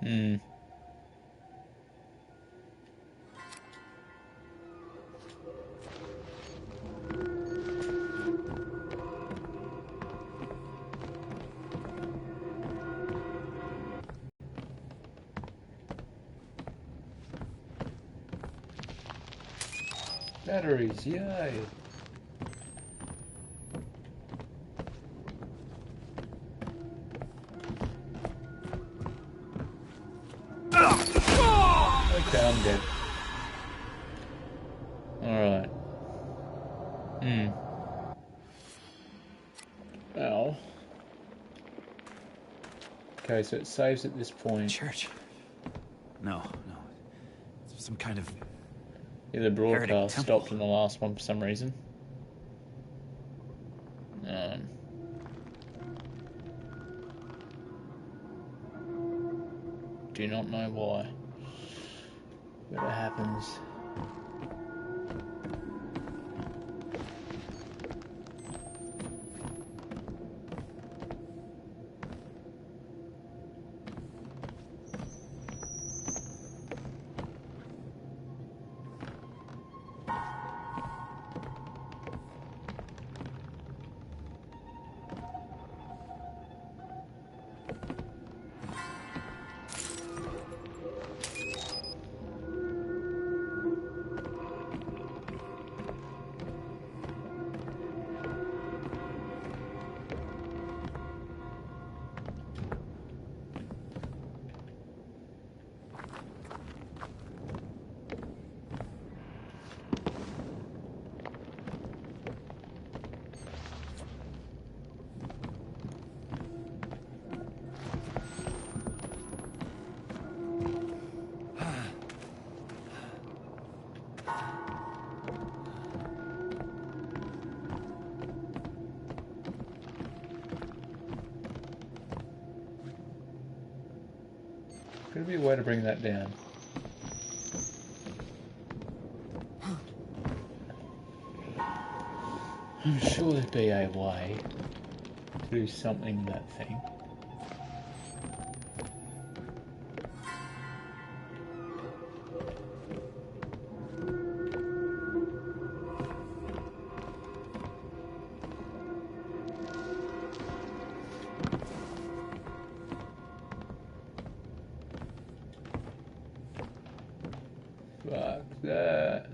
Hmm. Batteries, yay! Okay, I'm dead. Alright. Well. Okay, so it saves at this point. Church? No. It's some kind of... Yeah, the broadcast stopped in the last one for some reason. Do not know why. But it happens. Could be a way to bring that down. I'm sure there'd be a way to do something with that thing. Fuck that.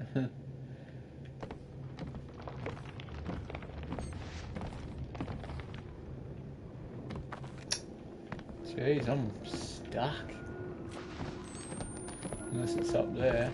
Jeez, I'm stuck. Unless it's up there.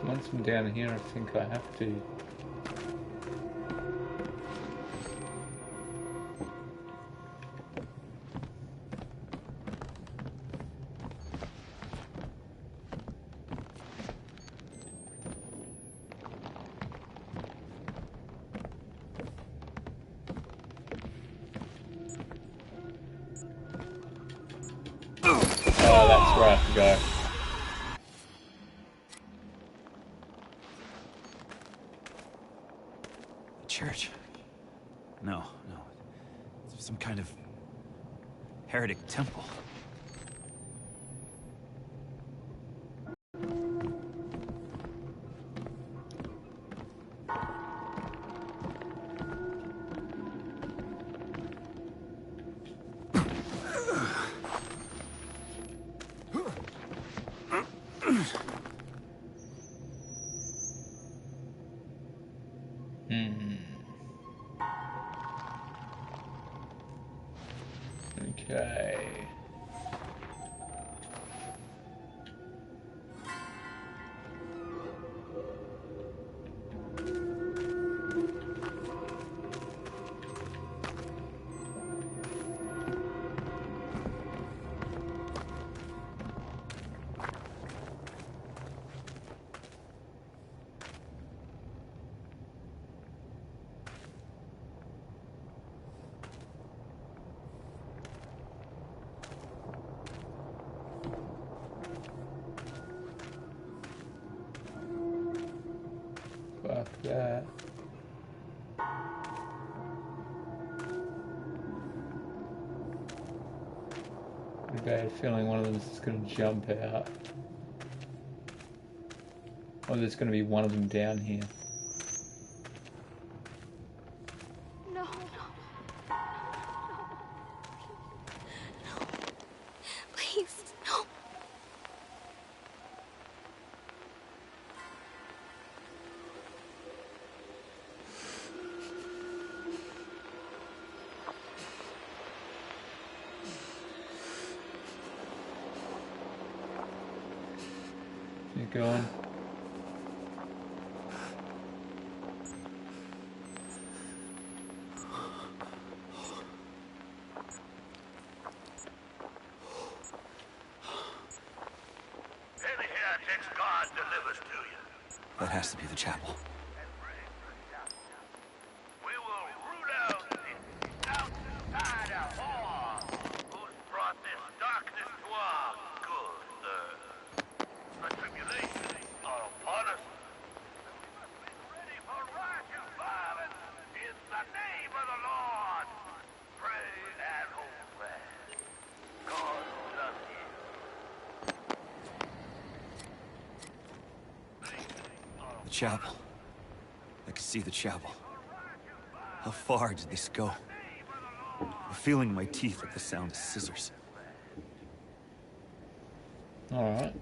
Once I'm down here, I think I have to. Oh, that's where I have to go. Church? No. It's some kind of heretic temple. Okay. that. Got a bad feeling one of them is just going to jump out. Or there's going to be one of them down here. No. No. Please, no. Keep going. That has to be the chapel. We will root out the outside of all who's brought this darkness to our good earth. The tribulations are upon us. We must be ready for righteous violence in the name of the Lord. Pray and hold fast. God loves you. The chapel. I can see the chapel. How far did this go? I'm feeling my teeth at the sound of scissors. Alright.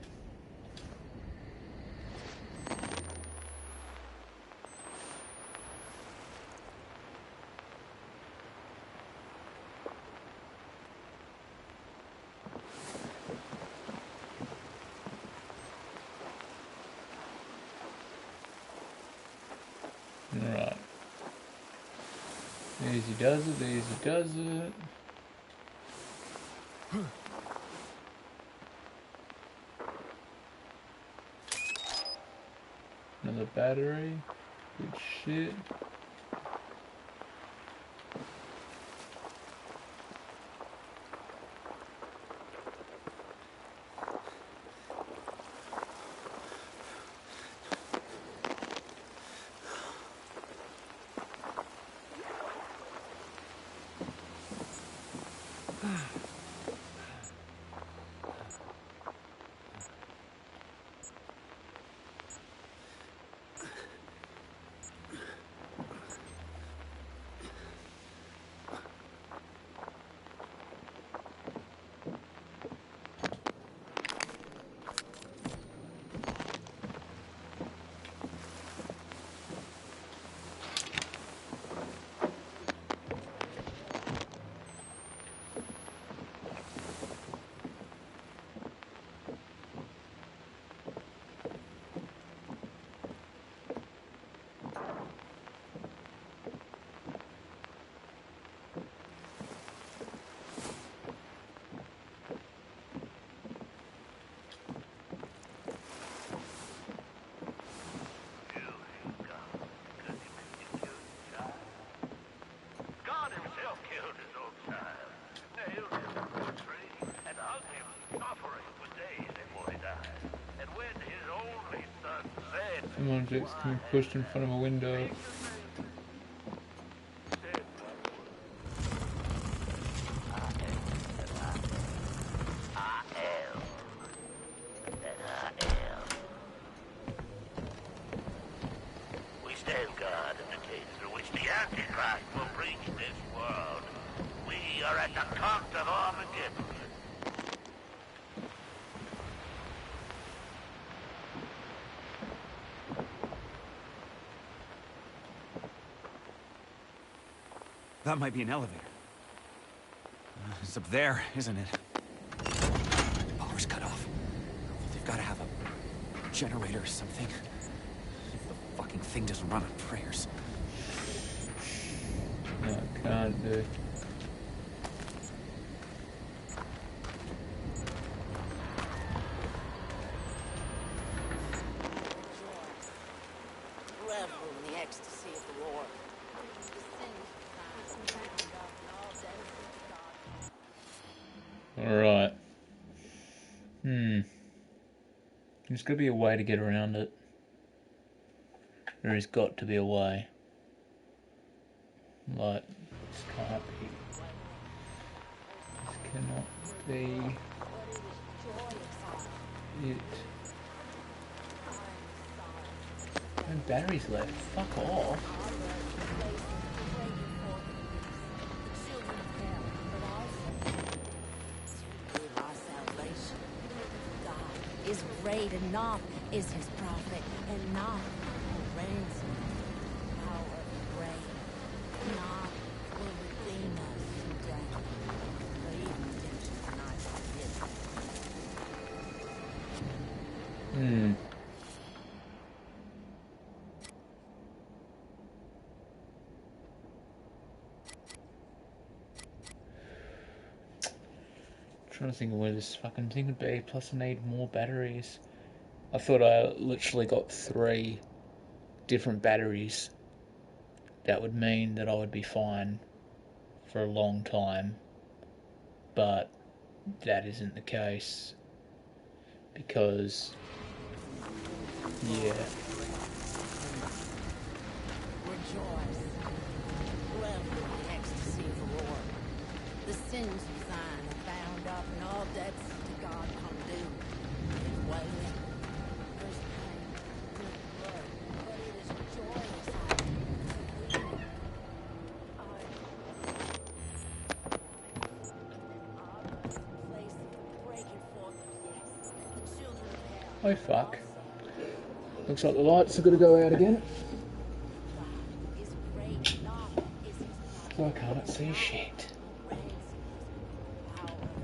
Right. Easy does it, easy does it. Another battery. Good shit. God himself killed his own child, nailed him to a tree, and hung him suffering for days before he died. And when his only son fled, Some objects can be pushed in front of a window. we stand guard at the gate through which the Antichrist will reach this world. We are at the cock of Armageddon. That might be an elevator. It's up there, isn't it? The power's cut off. They've got to have a generator or something. If the fucking thing doesn't run on prayers. No, it can't do. Revel in the ecstasy of the Lord. Alright. There's got to be a way to get around it. There has got to be a way. Like, this can't be. This cannot be it. No batteries left. Fuck off. Is great enough is his prophet, and not a ransom. Power great, not will redeem us from death. For even redemption cannot be hidden. Trying to think of where this fucking thing would be, plus I need more batteries. I thought I literally got 3 different batteries. That would mean that I would be fine for a long time, but that isn't the case because, yeah. Rejoice, revel in the ecstasy of the Lord. The sins of thine are bound up, and all debts to God come due. There's wailing, there's pain, there's blood, but it is joyous Oh fuck. Looks like the lights are going to go out again. So I can't see shit.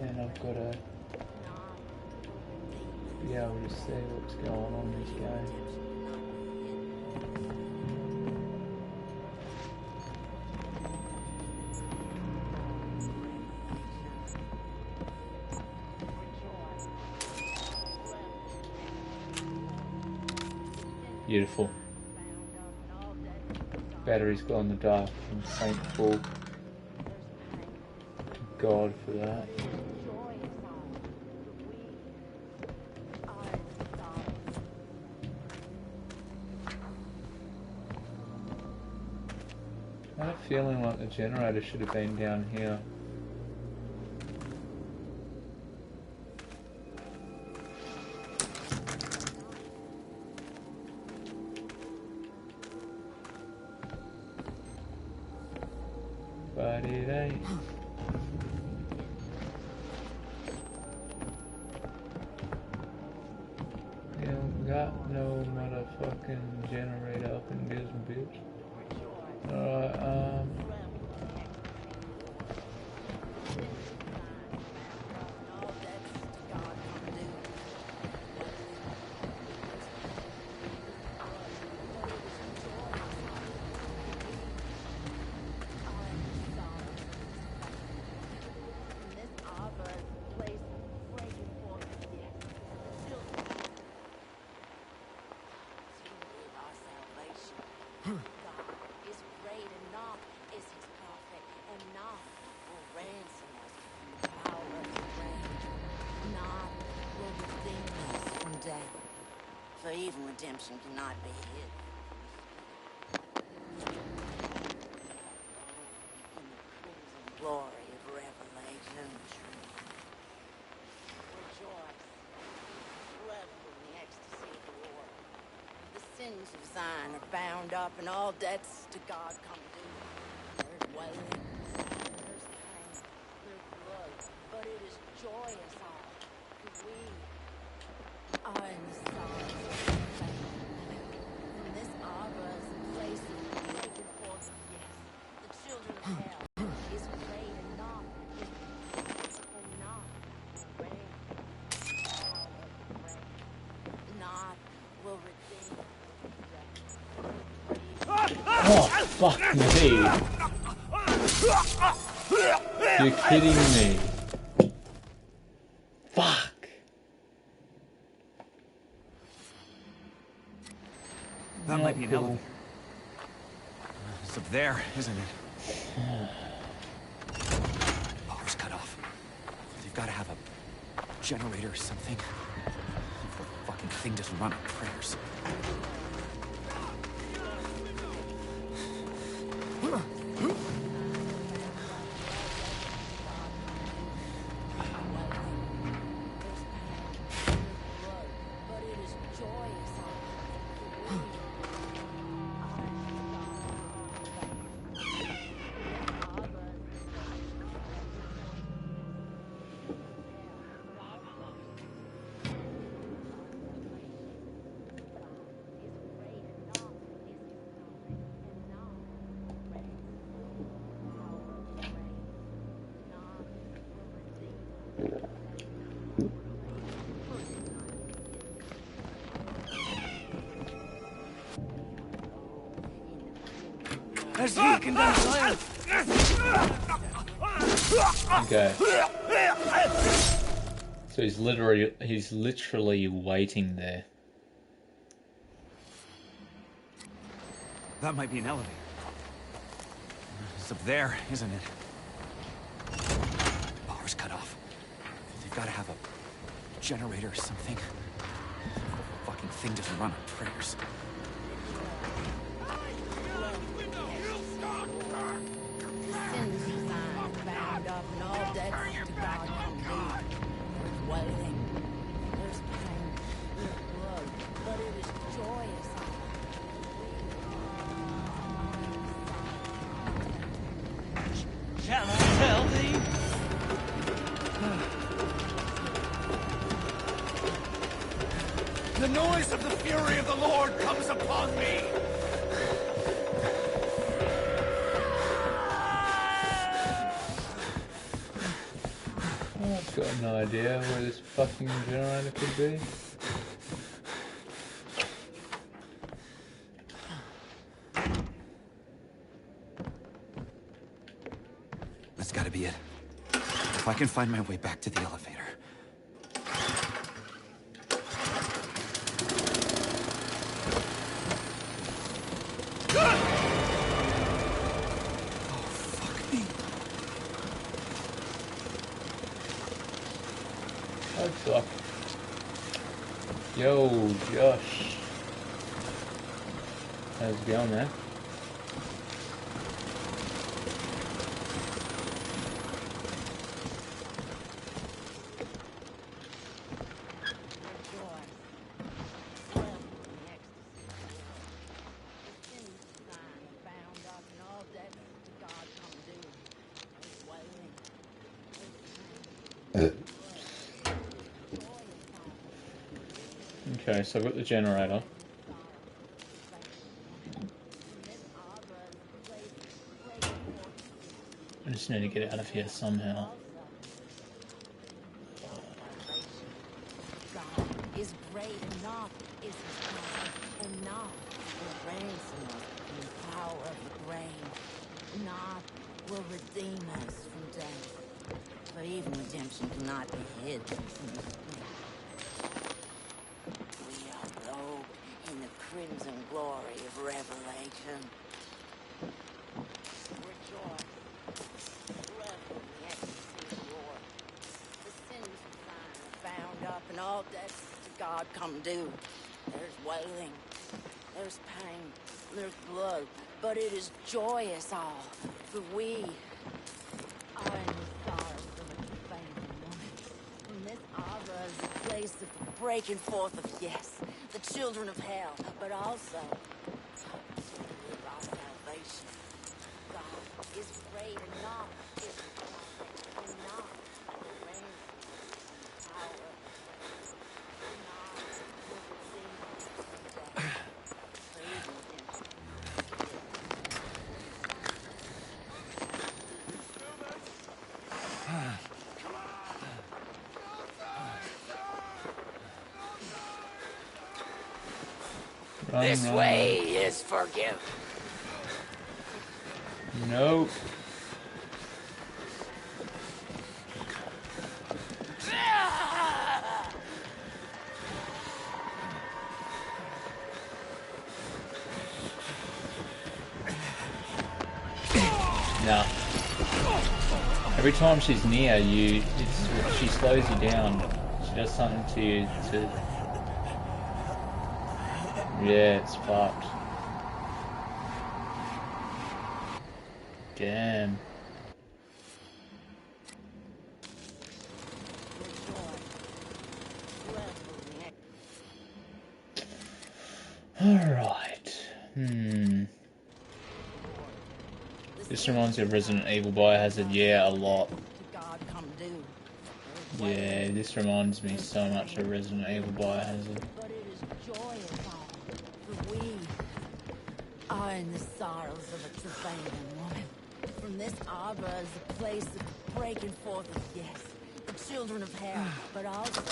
And I've got to be able to see what's going on in this game. Beautiful. Batteries glow in the dark. I'm thankful to God for that. I had a feeling like the generator should have been down here. But it ain't. You don't got no motherfucking generator up in this bitch. Alright, For even redemption cannot be hidden. In the crimson glory of revelation. Rejoice, revel in the ecstasy of the Lord. The sins of Zion are bound up, and all debts to God come due. There's wailing, there's pain, there's blood, but it is joyous all, because we are in the sorrows. oh fuck me. You're kidding me. Fuck. That might be an elevator. It's up there, isn't it? Power's cut off. They've got to have a generator or something. The fucking thing doesn't run on prayers. Okay. So he's literally waiting there. That might be an elevator. It's up there, isn't it? Power's cut off. They've got to have a generator or something. The fucking thing doesn't run on prayers. Sins designed, bound up, and all debts to God come due. There's wailing, there's pain, there's blood, but it is joyous. Shall I tell thee? The noise of the fury of the Lord comes upon me. I've got no idea where this fucking generator could be. That's gotta be it. If I can find my way back to the elevator. Oh, fuck me. Oh, fuck. Yo, Josh. How's it going, man? Okay, so I've got the generator. I just need to get out of here somehow. God is great enough, is his power, and not will ransom us from the power of the grave. Not will redeem us from death. For even redemption cannot be hid from the spirit. We are robed in the crimson glory of revelation. Rejoice. Revel in the ecstasy of the Lord. The sins of thine are bound up, and all debts to God come due. There's wailing, there's pain, there's blood, but it is joyous all, for we are in the sorrows of a travailing woman. And this arbor is a place of the breaking forth of, yes, the children of hell, but also of our salvation. God is great enough, is power, and not will ransom from the power of the grave. Not will redeem us from death. For even redemption cannot be hid. Run, This run, way is forgiven. run. No. Nah. Every time she's near you, she slows you down. She does something to you to... Yeah, it's fucked. Damn. Alright. This reminds me of Resident Evil Biohazard. Yeah, a lot. Yeah, this reminds me so much of Resident Evil Biohazard. But it is joyous all, for we are in the sorrows of a travailing woman. From this arbor is a place of breaking forth of, yes, the children of hell, but also the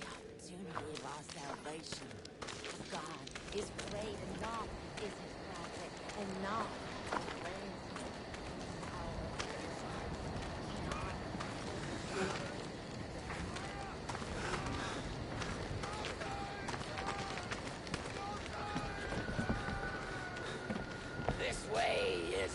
opportunity of our salvation. For God is great enough, is his prophet, enough to reign. This way is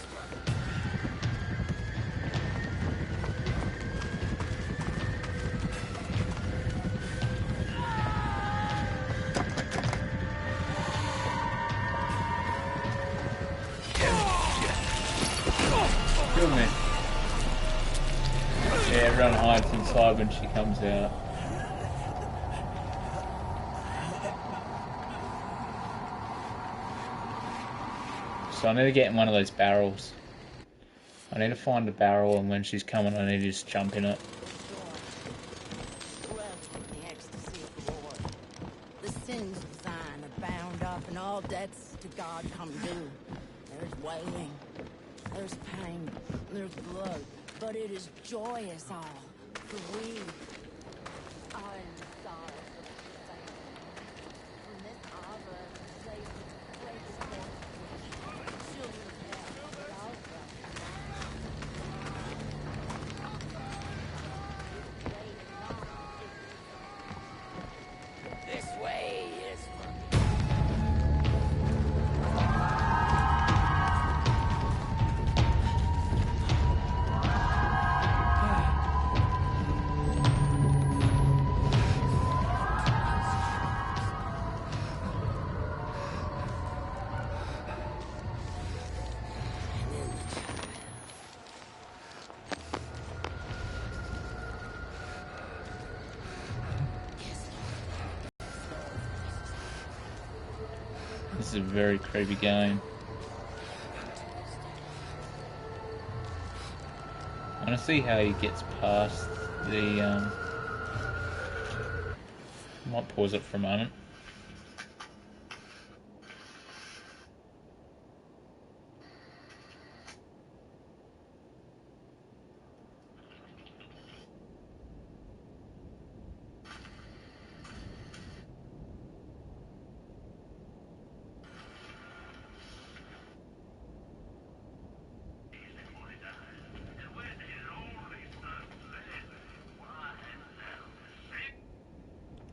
Kill me. Yeah, everyone hides inside when she comes out. So I need to get in one of those barrels. I need to find a barrel, and when she's coming, I need to just jump in it. the ecstasy of the Lord. The sins of Zion are bound up, and all debts to God come due. There's wailing, there's pain, there's blood, but it is joyous all, for we are in sorrow for the Savior. From this harbor, Savior, greatest force, children of hell, but also great enough. This way is This is a very creepy game. I want to see how he gets past the, might pause it for a moment.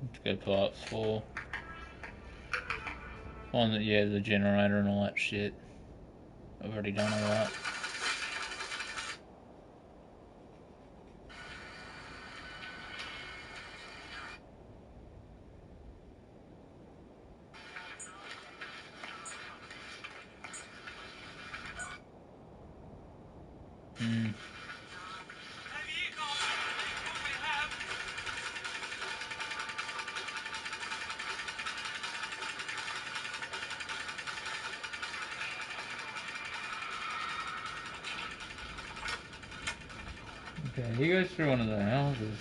Let's go part 4. Find that, yeah, the generator and all that shit. I've already done all that. Okay, he goes through one of the houses.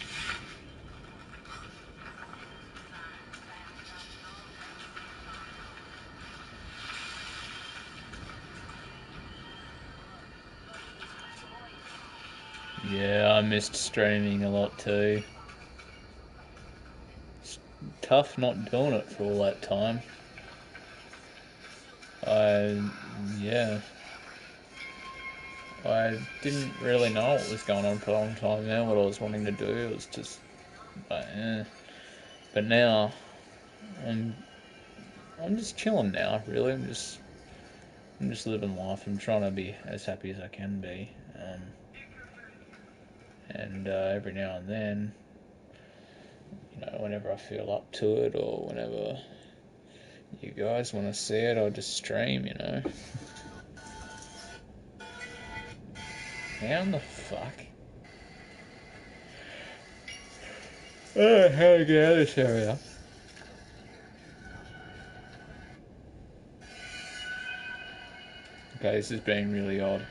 Yeah, I missed streaming a lot too. It's tough not doing it for all that time. Yeah. I didn't really know what was going on for a long time there, what I was wanting to do. It was just, But now, I'm just chilling now, really. I'm just living life. I'm trying to be as happy as I can be. And every now and then, whenever I feel up to it, or whenever you guys want to see it, I'll just stream, How in the fuck? Oh, how to get out of this area? Okay, this is being really odd.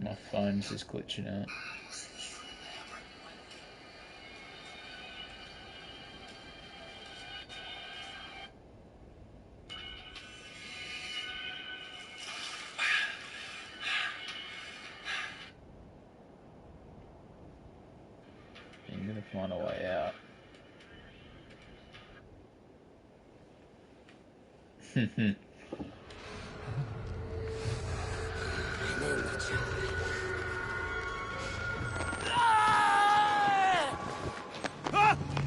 My phone's just glitching out. find a way out.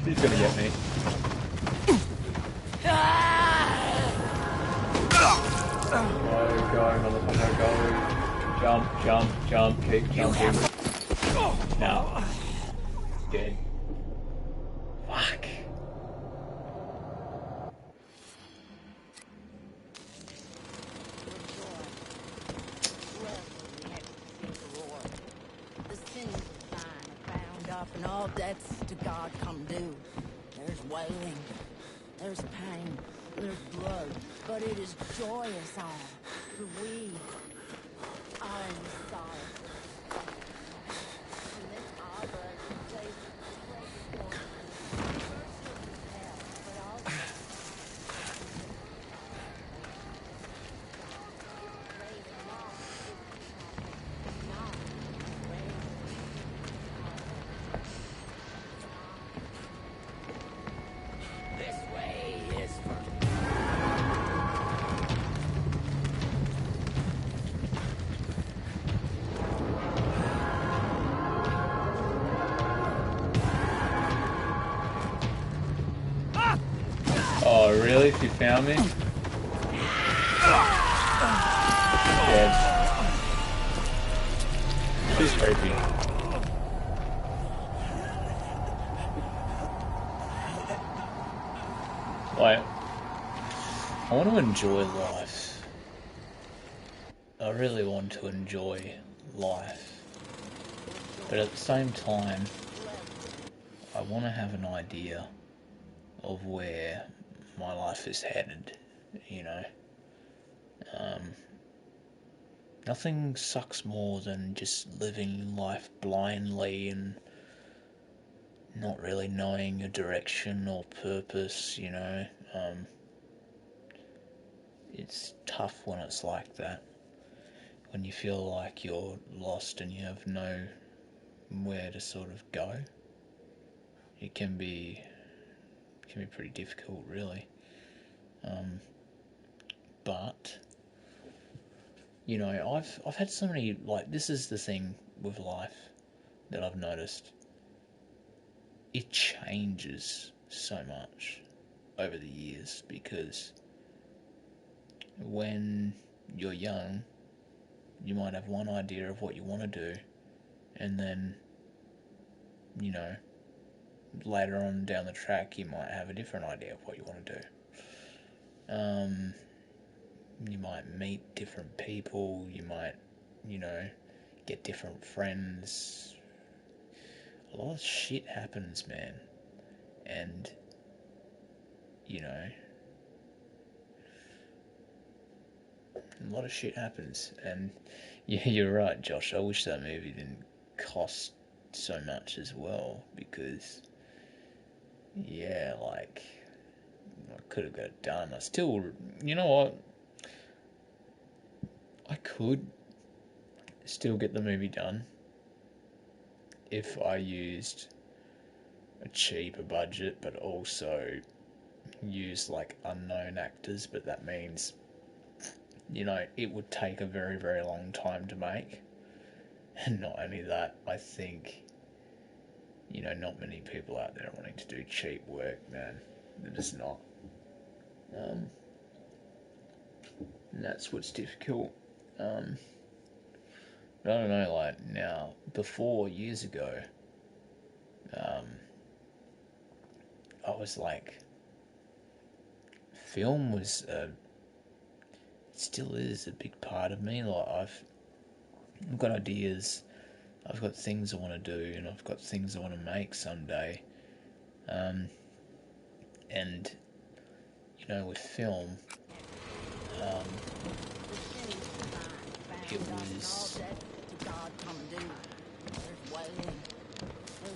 He's gonna get me. Go, motherfucker, go. Jump, jump, jump, keep jumping. No. Dead. Fuck. The sins of thine are bound up, and all debts to God come due. There's wailing, there's pain, there's blood, but it is joyous all, for we are in sorrow. And this arbor is a place of great glory, mercy of hell, but also this way is for Oh, really? She found me? Dead. She's creepy. Like, I want to enjoy life. I really want to enjoy life. But at the same time, I want to have an idea of where my life is headed, you know. Nothing sucks more than just living life blindly and not really knowing your direction or purpose, you know. It's tough when it's like that. When you feel like you're lost and you have nowhere to sort of go. It can be pretty difficult, really. But you know, I've had so many, like, this is the thing with life that I've noticed. It changes so much over the years because when you're young, you might have one idea of what you want to do, and then, you know, later on down the track, you might have a different idea of what you want to do. You might meet different people, you might, you know, get different friends. A lot of shit happens, man. And, you know, a lot of shit happens. And, yeah, you're right, Josh. I wish that movie didn't cost so much as well, because, yeah, like, I could have got it done. I still, you know what? I could still get the movie done if I used a cheaper budget, but also used like unknown actors. But that means, you know, it would take a very, very long time to make. And not only that, I think, you know, not many people out there are wanting to do cheap work, man. They're just not. And that's what's difficult. I don't know, like, now, before, years ago, I was like, film was, still is a big part of me. Like, I've got ideas, I've got things I want to do, and I've got things I want to make someday. And, you know, with film,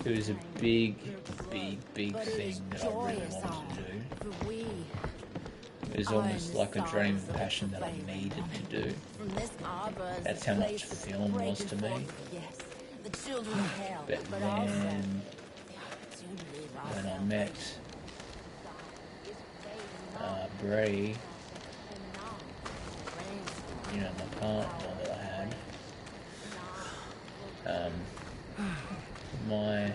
it was a big, big, big thing that I really wanted to do. It was almost like a dream and passion that I needed to do. That's how much film was to me. But then when I met Bree, you know, my partner that I had, my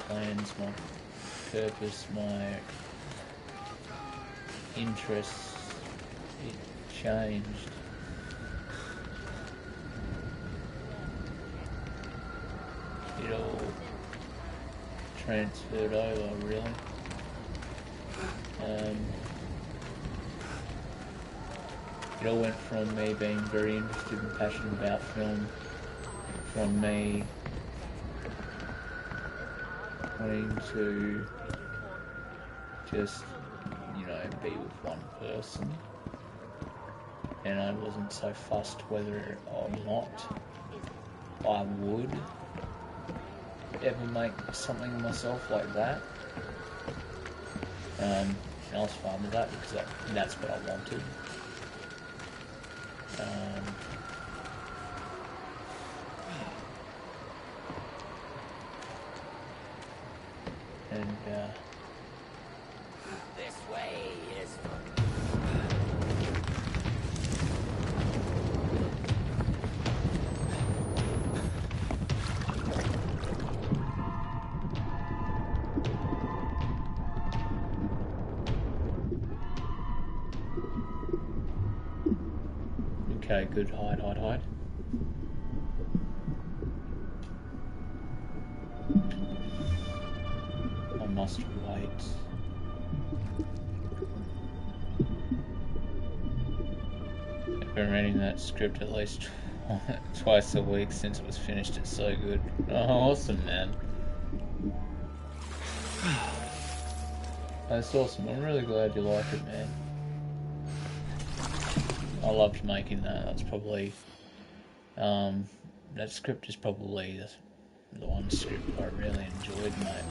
plans, my purpose, my interests, it changed. It all transferred over, really. It all went from me being very interested and passionate about film, from me wanting to just, you know, be with one person, and I wasn't so fussed whether or not I would ever make something of myself like that. And I was fine with that because that's what I wanted. This way is okay, good. Hide. I must wait. I've been reading that script at least twice a week since it was finished. It's so good. Oh, awesome, man. That's awesome. I'm really glad you like it, man. I loved making that. That's probably that script is probably the one script I really enjoyed, mate.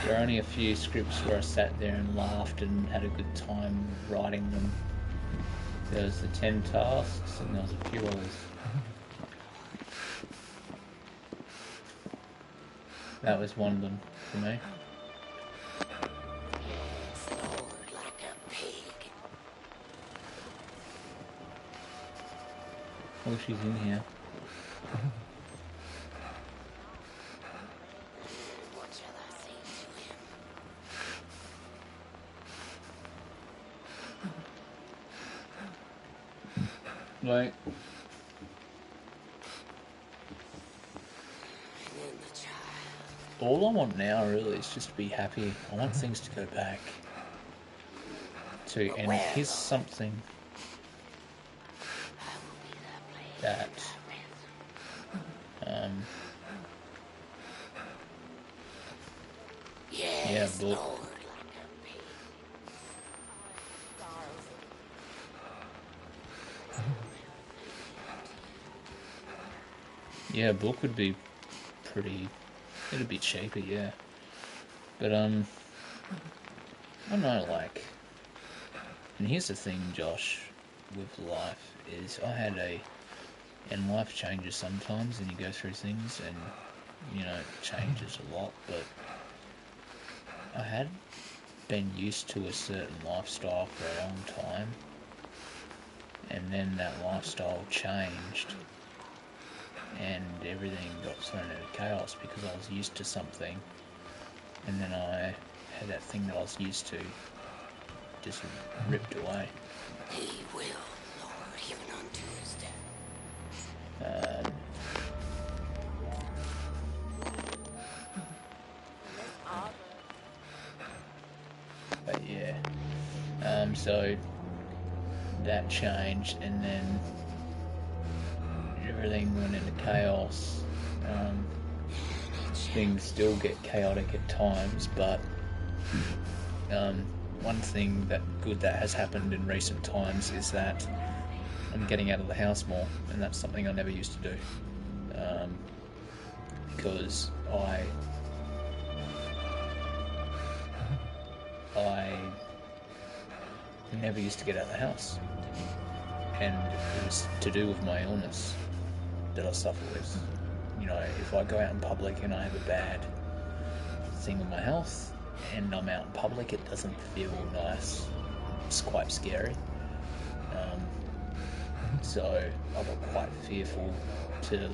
There are only a few scripts where I sat there and laughed and had a good time writing them. There was the 10 tasks and there was a few others. That was one of them for me. snored like a pig. Oh, she's in here. What shall I say to him? Like, And then the child. all I want now really is just to be happy. I want things to go back to, and here's something I will be that place. that Yes, but Lord, like a pig. yeah, a book would be pretty, it'd be cheaper, yeah. But I don't know, like, and here's the thing, Josh, with life is and life changes sometimes, and you go through things, and you know, it changes a lot. But I had been used to a certain lifestyle for a long time, and then that lifestyle changed, and everything got thrown into chaos because I was used to something, and then I had that thing that I was used to just ripped away. He will, Lord, even unto his death. But yeah, so that changed, and then everything went into chaos. Things still get chaotic at times, but one thing that has happened in recent times is that I'm getting out of the house more, and that's something I never used to do, because I never used to get out of the house, and it was to do with my illness that I suffer with. You know, if I go out in public and I have a bad thing with my health and I'm out in public, it doesn't feel nice. It's quite scary. So I got quite fearful to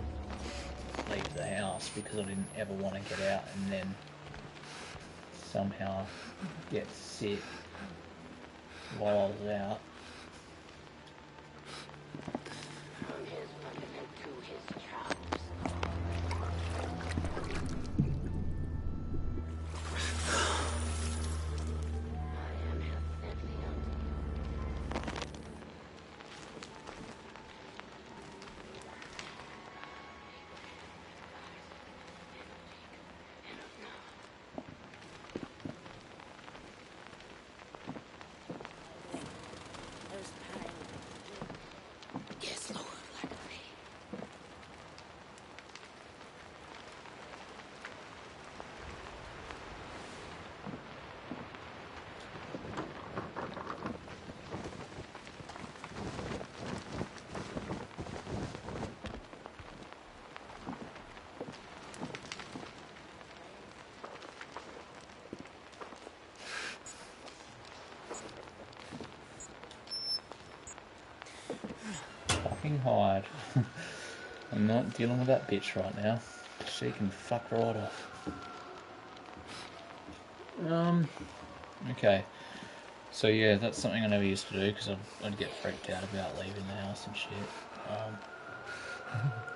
leave the house because I didn't ever want to get out and then somehow get sick while I was out. From his monument to his chops. I am evidently there's pain. Yes, Lord, like me. Fucking hide. I'm not dealing with that bitch right now. She can fuck right off. Okay. So yeah, that's something I never used to do because I'd get freaked out about leaving the house and shit.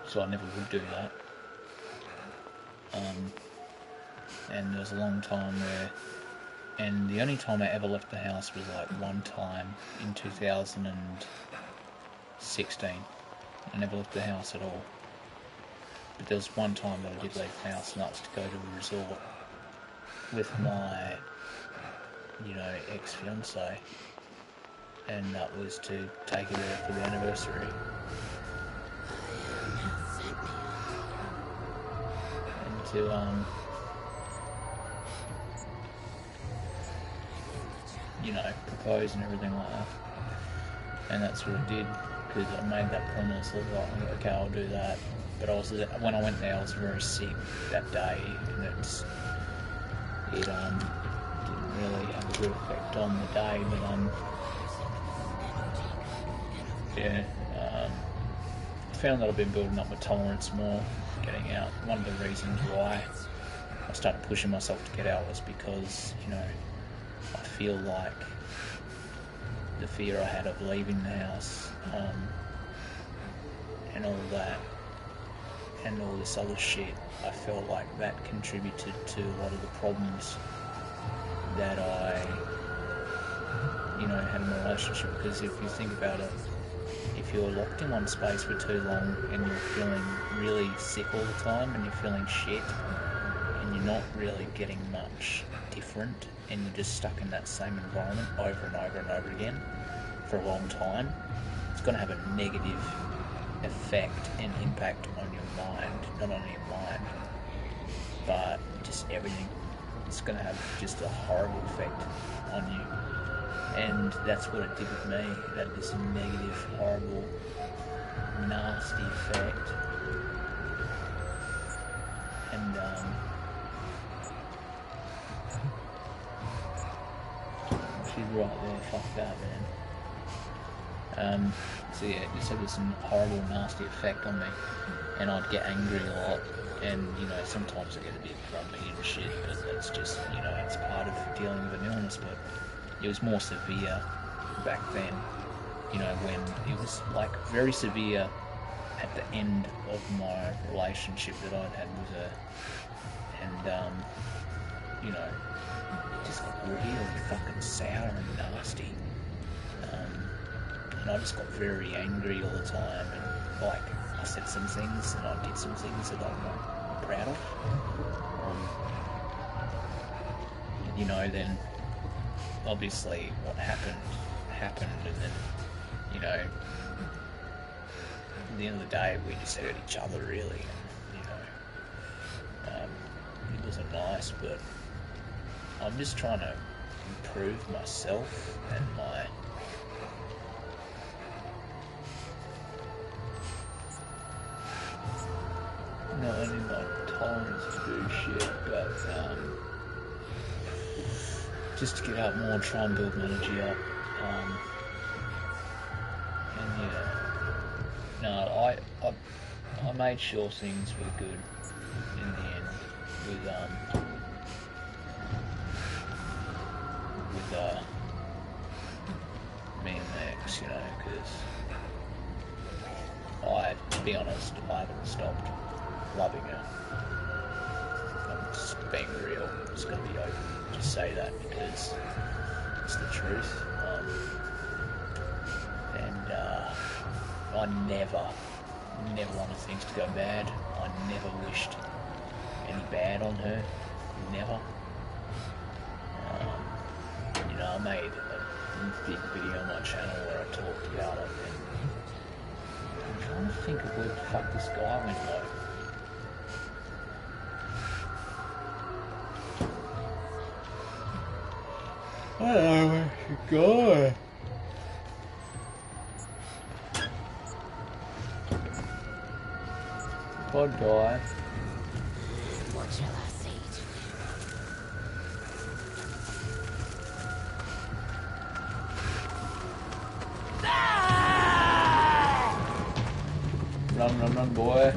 So I never would do that. And there was a long time where, and the only time I ever left the house was like one time in 2016. I never left the house at all. But there was one time that I did leave the house, and that was to go to a resort with my, you know, ex-fiancée. And that was to take her there for the anniversary. And to, you know, propose and everything like that. And that's what I did, because I made that promise. I was like, okay, I'll do that. But I was, when I went there, I was very sick that day, and it didn't really have a good effect on the day. But yeah, I found that I've been building up my tolerance more, getting out. One of the reasons why I started pushing myself to get out was because, you know, I feel like the fear I had of leaving the house, and all that, and all this other shit, I felt like that contributed to a lot of the problems that I, you know, had in my relationship. Because if you think about it, if you're locked in one space for too long and you're feeling really sick all the time and you're feeling shit and you're not really getting much different and you're just stuck in that same environment over and over and over again for a long time, it's going to have a negative effect and impact on your mind, not only your mind, but just everything. It's going to have just a horrible effect on you. And that's what it did with me. It had this negative, horrible, nasty effect. And, she's right there, fuck that, man. So yeah, it just had this horrible, nasty effect on me. And I'd get angry a lot. And, you know, sometimes I get a bit grumpy and shit, but that's just, you know, it's part of dealing with an illness. But it was more severe back then, you know, when it was like very severe at the end of my relationship that I'd had with her. And, you know, it just got really fucking sour and nasty. And I just got very angry all the time, and like I said some things and I did some things that I'm not proud of. You know, then obviously what happened, and then, you know, at the end of the day we just hurt each other really, and, you know, it wasn't nice, but I'm just trying to improve myself and my not only to do shit, but just to get up more and try and build my energy up. And yeah, no, I made sure things were good in the end with me and Max, you know, because to be honest, I haven't stopped loving her. I'm just being real. I'm just going to be open to say that because it's the truth. And I never wanted things to go bad. I never wished any bad on her. Never. You know, I made a big video on my channel where I talked about it, and I'm trying to think of where the fuck this guy went like. I don't know where she go. Pod guy. What shall I say to you? Run, boy.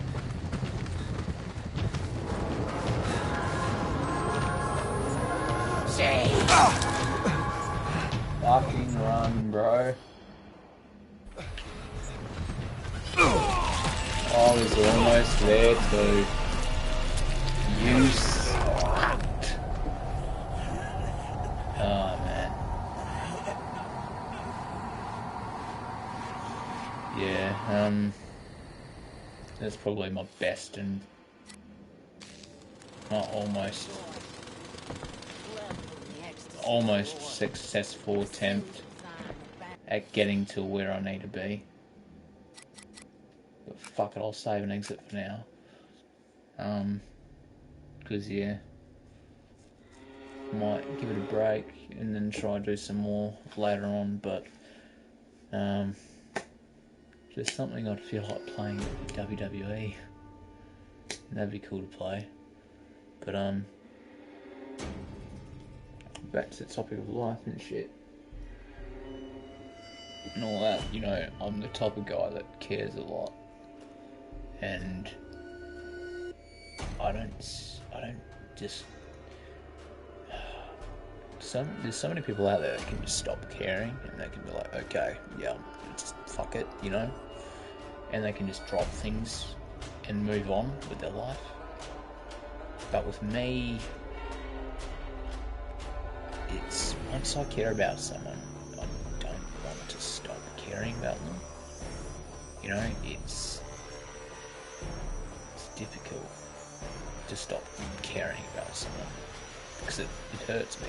Fucking run, bro. I was almost there too. You sucked. Oh, man. Yeah, that's probably my best and almost successful attempt at getting to where I need to be. But fuck it, I'll save an exit for now. Because yeah, might give it a break and then try to do some more later on. But there's something I'd feel like playing WWE. That'd be cool to play. But back to the topic of life and shit and all that. You know, I'm the type of guy that cares a lot, and I don't just. There's so many people out there that can just stop caring, and they can be like, okay, yeah, just fuck it, you know, and they can just drop things and move on with their life. But with me, it's once I care about someone, I don't want to stop caring about them. You know, it's difficult to stop caring about someone because it hurts me.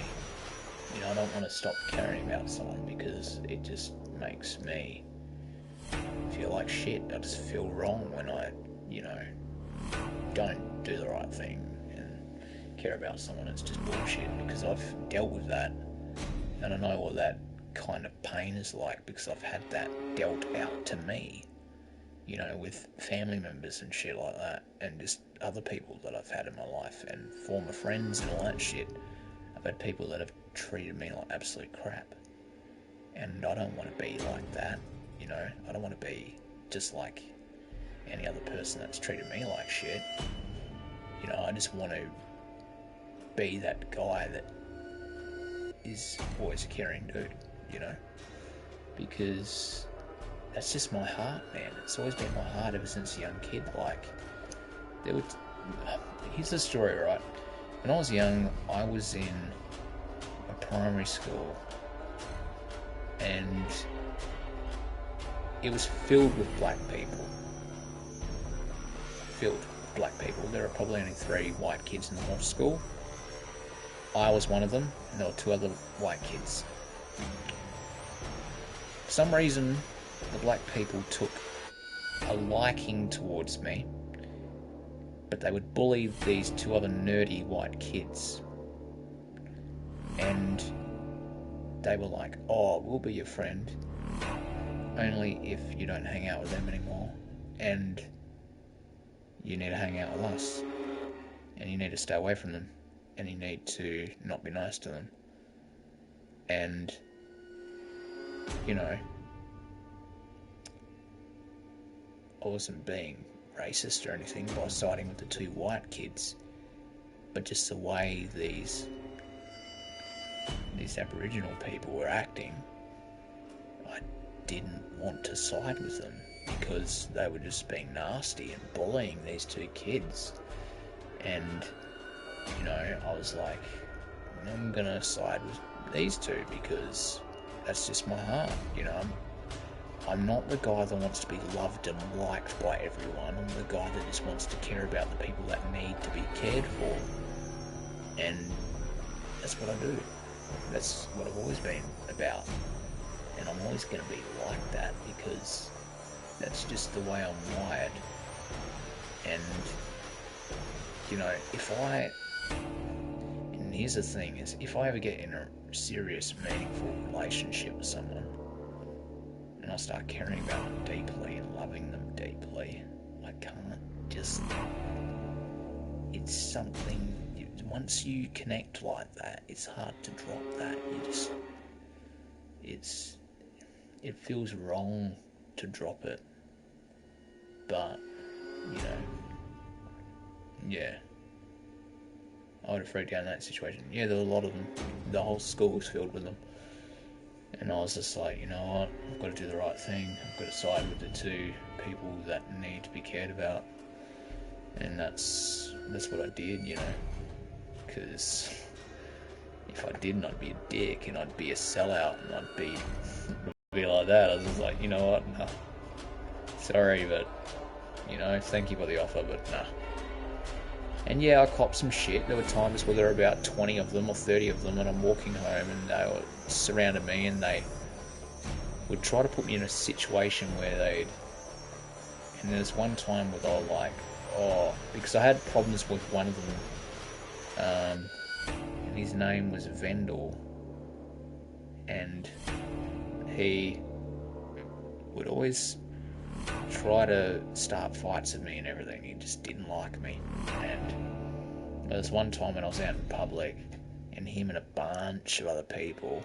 You know, I don't want to stop caring about someone because it just makes me feel like shit. I just feel wrong when I, you know, don't do the right thing and care about someone. It's just bullshit because I've dealt with that and I know what that kind of pain is like because I've had that dealt out to me, you know, with family members and shit like that, and just other people that I've had in my life and former friends and all that shit. I've had people that have treated me like absolute crap, and I don't want to be like that, you know. I don't want to be just like any other person that's treated me like shit. You know, I just want to be that guy that is always a caring dude, you know, because that's just my heart, man. It's always been my heart ever since a young kid. Like, here's the story, right? When I was young, I was in a primary school, and it was filled with black people. Filled with black people. There were probably only 3 white kids in the whole school. I was one of them, and there were 2 other white kids. For some reason, the black people took a liking towards me, but they would bully these 2 other nerdy white kids. And they were like, oh, we'll be your friend, only if you don't hang out with them anymore, and you need to hang out with us. and you need to stay away from them, and you need to not be nice to them. And, you know, I wasn't being racist or anything by siding with the two white kids, but just the way these Aboriginal people were acting, I didn't want to side with them because they were just being nasty and bullying these two kids. And, you know, I was like, I'm gonna side with these two because that's just my heart, you know. I'm not the guy that wants to be loved and liked by everyone. I'm the guy that just wants to care about the people that need to be cared for. And that's what I do. That's what I've always been about. And I'm always going to be like that because that's just the way I'm wired. And, you know, and here's the thing, is if I ever get in a serious, meaningful relationship with someone, and I start caring about them deeply and loving them deeply, I can't just... It's something... Once you connect like that, it's hard to drop that. It feels wrong to drop it. But, you know... Yeah. I would have freaked out in that situation. Yeah, there were a lot of them. The whole school was filled with them. And I was just like, you know what, I've got to do the right thing. I've got to side with the two people that need to be cared about. And that's what I did, you know. Because if I didn't, I'd be a dick and I'd be a sellout and I'd be like that. I was just like, you know what, nah. Sorry, but, you know, thank you for the offer, but nah. And yeah, I copped some shit. There were times where there were about 20 of them or 30 of them, and I'm walking home and they were surrounded me and they would try to put me in a situation where and there's one time where they were like, because I had problems with one of them, and his name was Vendor, and he would always try to start fights with me and everything. He just didn't like me. And there was one time when I was out in public and him and a bunch of other people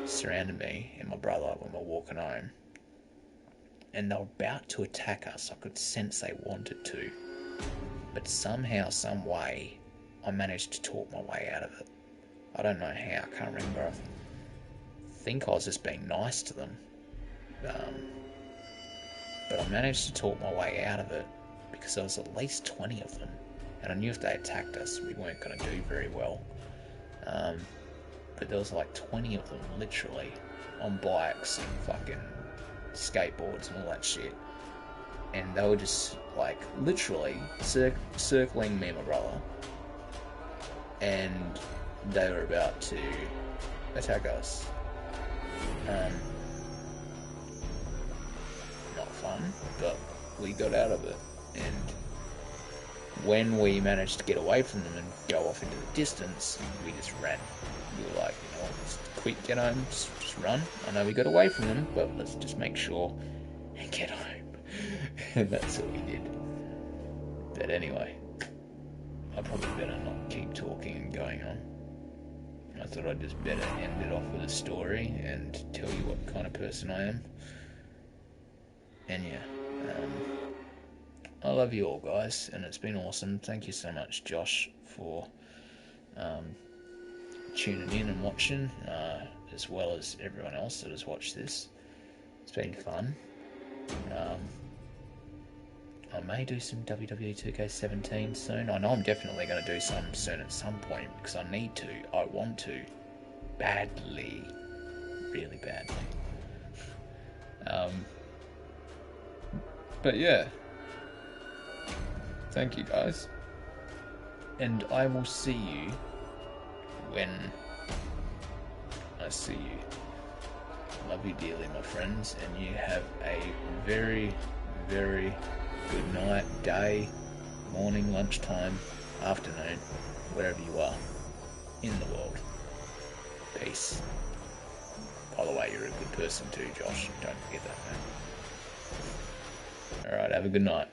surrounded me and my brother when we were walking home, and they were about to attack us. I could sense they wanted to, but somehow, some way, I managed to talk my way out of it. I don't know how, I can't remember. I think I was just being nice to them, but I managed to talk my way out of it because there was at least 20 of them, and I knew if they attacked us, we weren't going to do very well. But there was like 20 of them, literally, on bikes and fucking skateboards and all that shit. And they were just, like, literally circling me and my brother. And they were about to attack us. Not fun, but we got out of it. And when we managed to get away from them and go off into the distance, we just ran. We were like, you know, just quick, get home, just run. I know we got away from them, but let's just make sure and get home. And that's what we did. But anyway, I probably better not keep talking and going on. I thought I'd just better end it off with a story and tell you what kind of person I am. And yeah, I love you all, guys, and it's been awesome. Thank you so much, Josh, for tuning in and watching, as well as everyone else that has watched this. It's been fun. I may do some WWE 2K17 soon. I know I'm definitely going to do some soon at some point because I need to. I want to. Badly. Really badly. But yeah. Thank you, guys. And I will see you when I see you. Love you dearly, my friends, and you have a very, very good night, day, morning, lunchtime, afternoon, wherever you are in the world. Peace. By the way, you're a good person too, Josh. Don't forget that, man. Alright, have a good night.